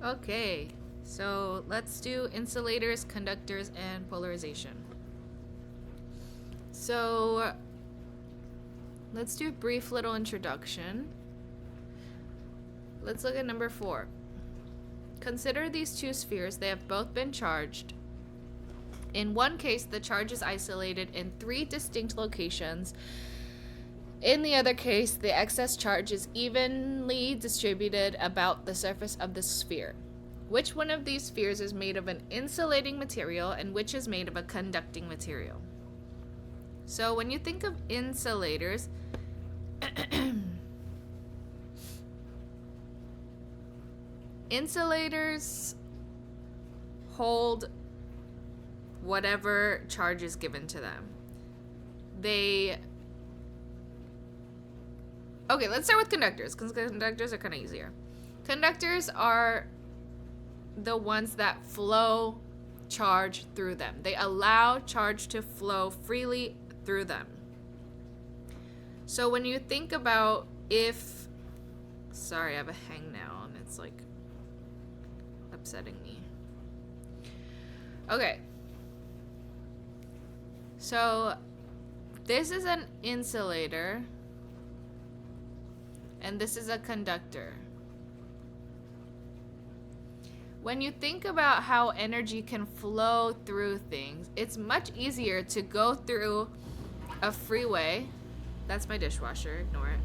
Okay, so let's do insulators, conductors, and polarization. So let's do a brief little introduction. Let's look at number 4. Consider these two spheres. They have both been charged. In one case, the charge is isolated in 3 distinct locations. In the other case, the excess charge is evenly distributed about the surface of the sphere. Which one of these spheres is made of an insulating material and which is made of a conducting material? So when you think of insulators, insulators hold whatever charge is given to them. Okay, let's start with conductors, because conductors are kind of easier. Conductors are the ones that flow charge through them. They allow charge to flow freely through them. So when you think about sorry, I have a hang now, and it's like upsetting me. Okay. So this is an insulator, and this is a conductor. When you think about how energy can flow through things, it's much easier to go through a freeway. That's my dishwasher, ignore it.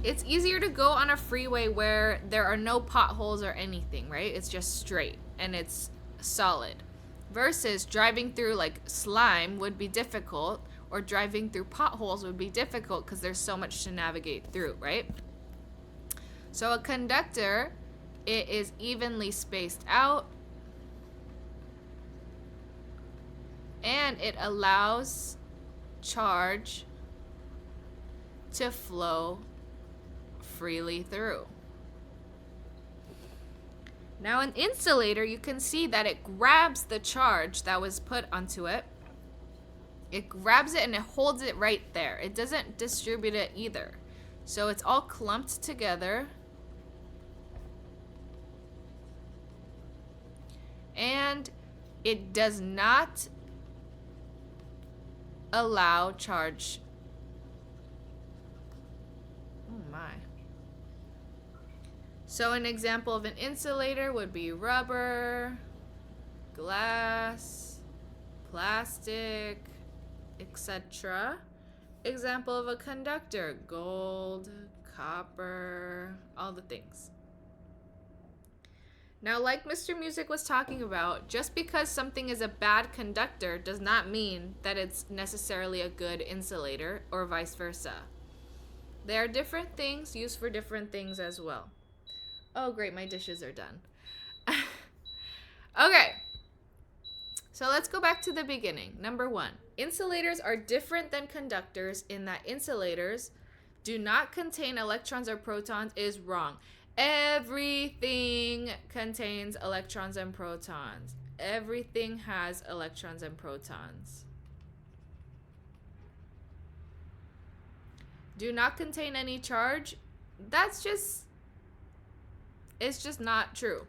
It's easier to go on a freeway where there are no potholes or anything, right? It's just straight and it's solid. Versus driving through like slime would be difficult, or driving through potholes would be difficult because there's so much to navigate through, right? So a conductor, it is evenly spaced out, and it allows charge to flow freely through. Now an insulator, you can see that it grabs the charge that was put onto it. It grabs it and it holds it right there. It doesn't distribute it either. So it's all clumped together. And it does not allow charge. Oh my. So an example of an insulator would be rubber, glass, plastic, etc. Example of a conductor, gold, copper, all the things. Now, like Mr. Music was talking about, just because something is a bad conductor does not mean that it's necessarily a good insulator, or vice versa. There are different things used for different things as well. Oh, great, my dishes are done. Okay, so let's go back to the beginning. Number 1, insulators are different than conductors in that insulators do not contain electrons or protons is wrong. Everything contains electrons and protons. Everything has electrons and protons. Do not contain any charge. It's just not true.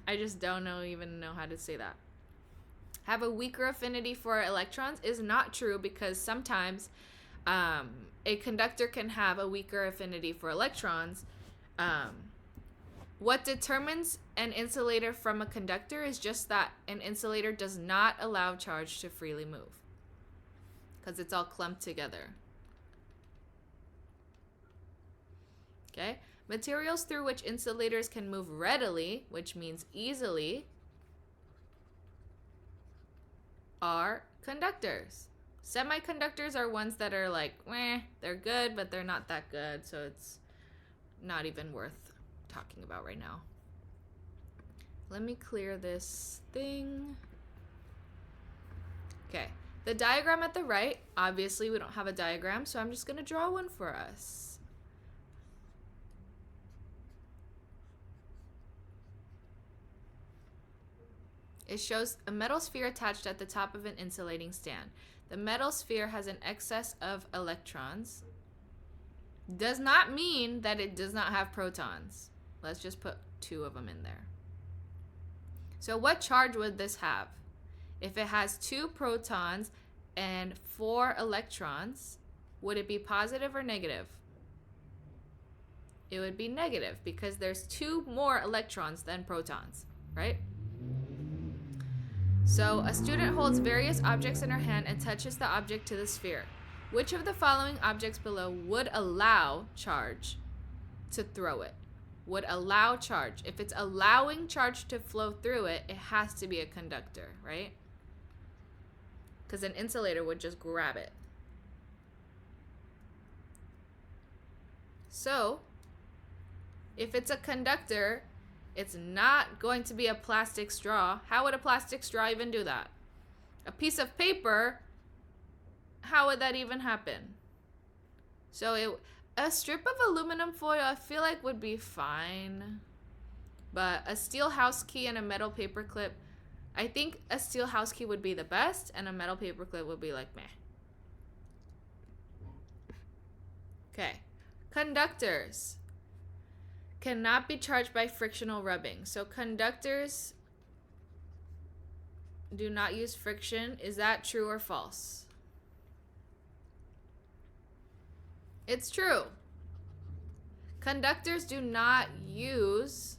I just don't even know how to say that. Have a weaker affinity for electrons is not true, because sometimes a conductor can have a weaker affinity for electrons. What determines an insulator from a conductor is just that an insulator does not allow charge to freely move, because it's all clumped together. Okay? Materials through which insulators can move readily, which means easily, are conductors. Semiconductors are ones that are like, they're good, but they're not that good, so it's not even worth talking about right now. Let me clear this thing. Okay, the diagram at the right, obviously we don't have a diagram, so I'm just going to draw one for us. It shows a metal sphere attached at the top of an insulating stand. The metal sphere has an excess of electrons. Does not mean that it does not have protons. Let's just put 2 of them in there. So what charge would this have? If it has 2 protons and 4 electrons, would it be positive or negative? It would be negative because there's 2 more electrons than protons, right? So a student holds various objects in her hand and touches the object to the sphere. Which of the following objects below would allow charge to throw it? Would allow charge. If it's allowing charge to flow through it, it has to be a conductor, right? Because an insulator would just grab it. So, if it's a conductor, it's not going to be a plastic straw. How would a plastic straw even do that? A piece of paper, how would that even happen? So a strip of aluminum foil I feel like would be fine. But a steel house key and a metal paper clip, I think a steel house key would be the best and a metal paper clip would be like meh. Okay. Conductors cannot be charged by frictional rubbing. So conductors do not use friction. Is that true or false? It's true. Conductors do not use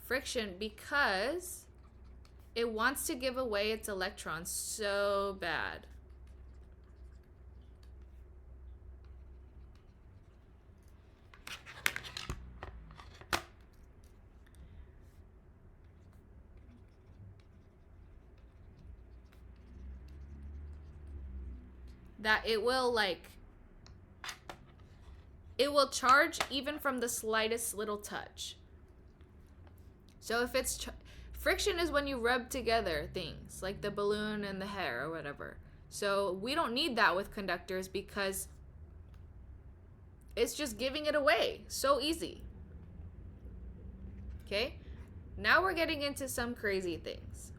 friction because it wants to give away its electrons so bad. That it will charge even from the slightest little touch. So if it's friction is when you rub together things like the balloon and the hair or whatever. So we don't need that with conductors because it's just giving it away. So easy. Okay? Now we're getting into some crazy things.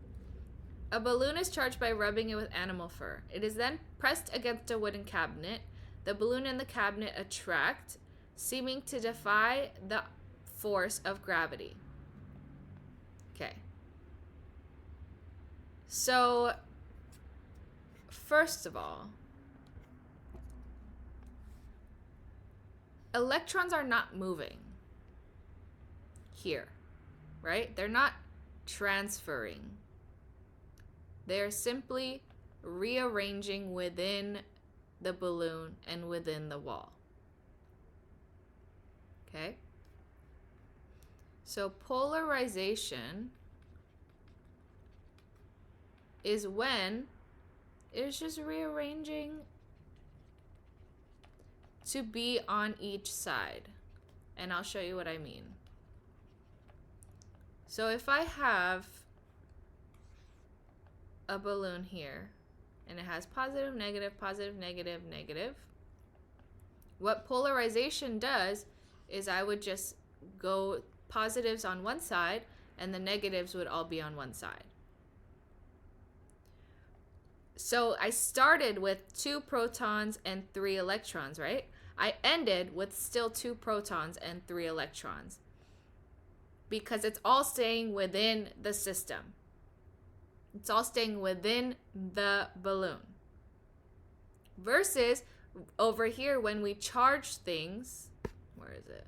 A balloon is charged by rubbing it with animal fur. It is then pressed against a wooden cabinet. The balloon and the cabinet attract, seeming to defy the force of gravity. Okay. So, first of all, electrons are not moving here, right? They're not transferring. They're simply rearranging within the balloon and within the wall. Okay? So polarization is when it's just rearranging to be on each side. And I'll show you what I mean. So if I have a balloon here and it has positive, negative, positive, negative, negative, what polarization does is I would just go positives on one side and the negatives would all be on one side. So I started with 2 protons and 3 electrons, right? I ended with still 2 protons and 3 electrons because it's all staying within the system. It's all staying within the balloon. Versus over here when we charge things, where is it?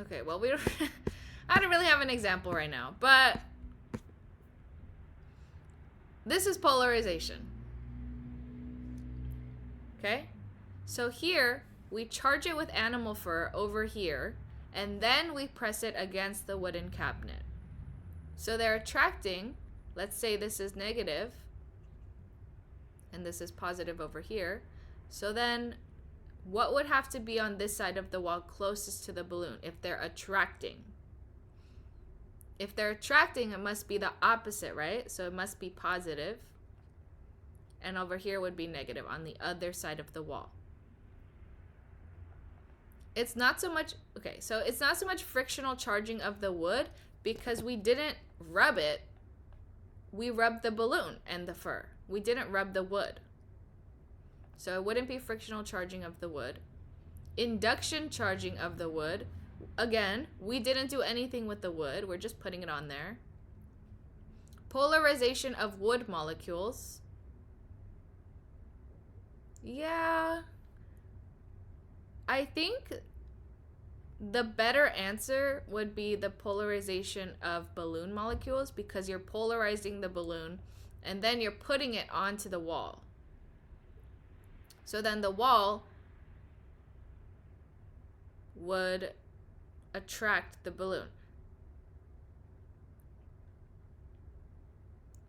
Okay, well, we don't I don't really have an example right now, but this is polarization. Okay? So here, we charge it with animal fur over here, and then we press it against the wooden cabinet. So they're attracting, let's say this is negative, and this is positive over here. So then, what would have to be on this side of the wall closest to the balloon if they're attracting? If they're attracting, it must be the opposite, right? So it must be positive. And over here would be negative on the other side of the wall. it's not so much, okay, so it's not so much frictional charging of the wood because we didn't rub it. We rubbed the balloon and the fur. We didn't rub the wood. So it wouldn't be frictional charging of the wood. Induction charging of the wood. Again, we didn't do anything with the wood. We're just putting it on there. Polarization of wood molecules. Yeah. I think the better answer would be the polarization of balloon molecules because you're polarizing the balloon and then you're putting it onto the wall. So then the wall would attract the balloon.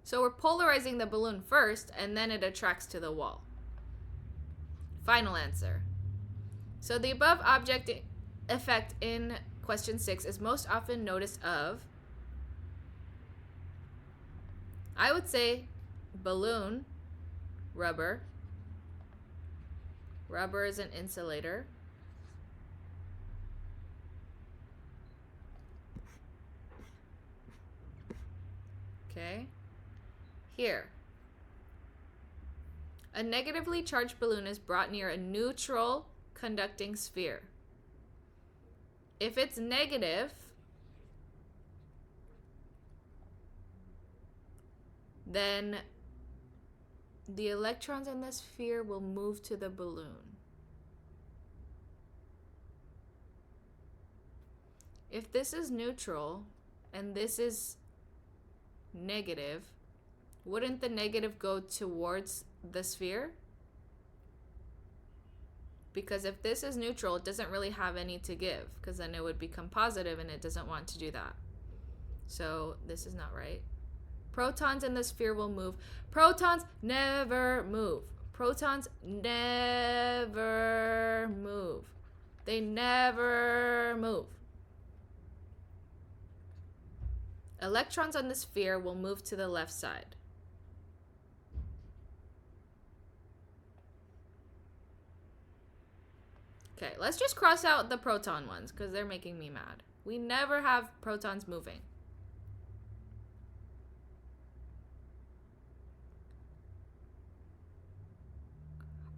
So we're polarizing the balloon first and then it attracts to the wall. Final answer. So the above object effect in question 6 is most often noticed of, I would say, balloon, rubber. Rubber is an insulator. Okay. Here. A negatively charged balloon is brought near a neutral conducting sphere. If it's negative, then the electrons in the sphere will move to the balloon. If this is neutral and this is negative, wouldn't the negative go towards the sphere? Because if this is neutral, it doesn't really have any to give, because then it would become positive and it doesn't want to do that. So this is not right. Protons in the sphere will move. Protons never move. Protons never move. They never move. Electrons on the sphere will move to the left side. Okay, let's just cross out the proton ones because they're making me mad. We never have protons moving.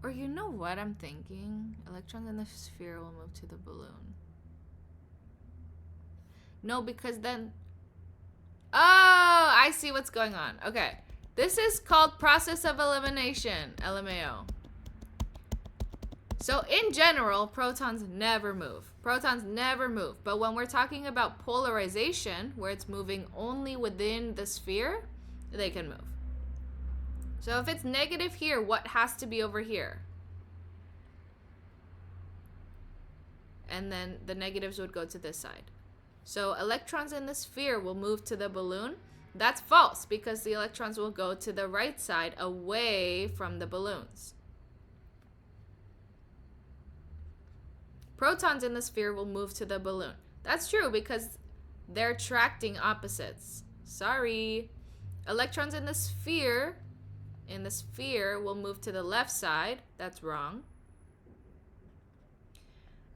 Or you know what I'm thinking? Electrons in the sphere will move to the balloon. No, because then... Oh, I see what's going on. Okay. This is called process of elimination, LMAO. So in general, protons never move. Protons never move. But when we're talking about polarization, where it's moving only within the sphere, they can move. So if it's negative here, what has to be over here? And then the negatives would go to this side. So electrons in the sphere will move to the balloon. That's false because the electrons will go to the right side away from the balloons. Protons in the sphere will move to the balloon. That's true because they're attracting opposites. Sorry. Electrons in the sphere will move to the left side. That's wrong.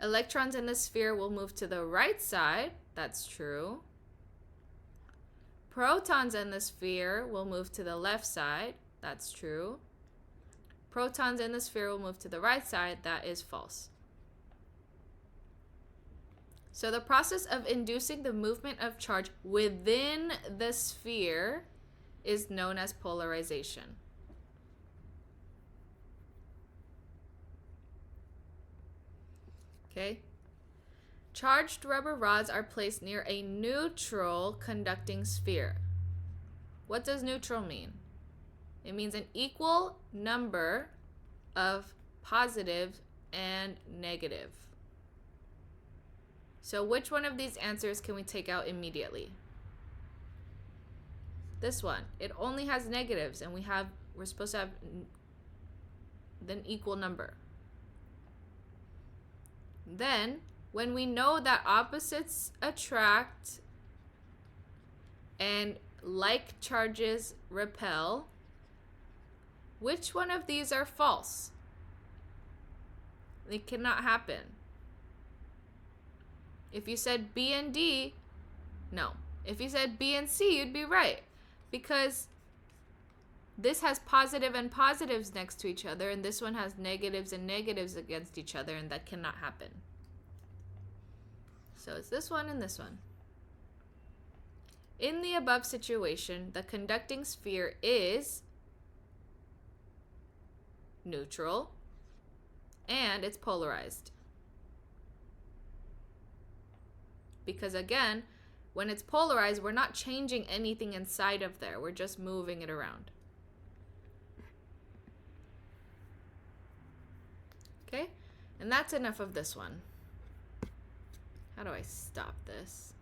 Electrons in the sphere will move to the right side. That's true. Protons in the sphere will move to the left side. That's true. Protons in the sphere will move to the right side. That is false. So the process of inducing the movement of charge within the sphere is known as polarization. Okay. Charged rubber rods are placed near a neutral conducting sphere. What does neutral mean? It means an equal number of positive and negative. So which one of these answers can we take out immediately? This one. It only has negatives and we're supposed to have an equal number. Then, when we know that opposites attract and like charges repel, which one of these are false? It cannot happen. If you said B and D, no. If you said B and C, you'd be right. Because this has positive and positives next to each other, and this one has negatives and negatives against each other, and that cannot happen. So it's this one and this one. In the above situation, the conducting sphere is neutral and it's polarized. Because again, when it's polarized, we're not changing anything inside of there. We're just moving it around. Okay? And that's enough of this one. How do I stop this?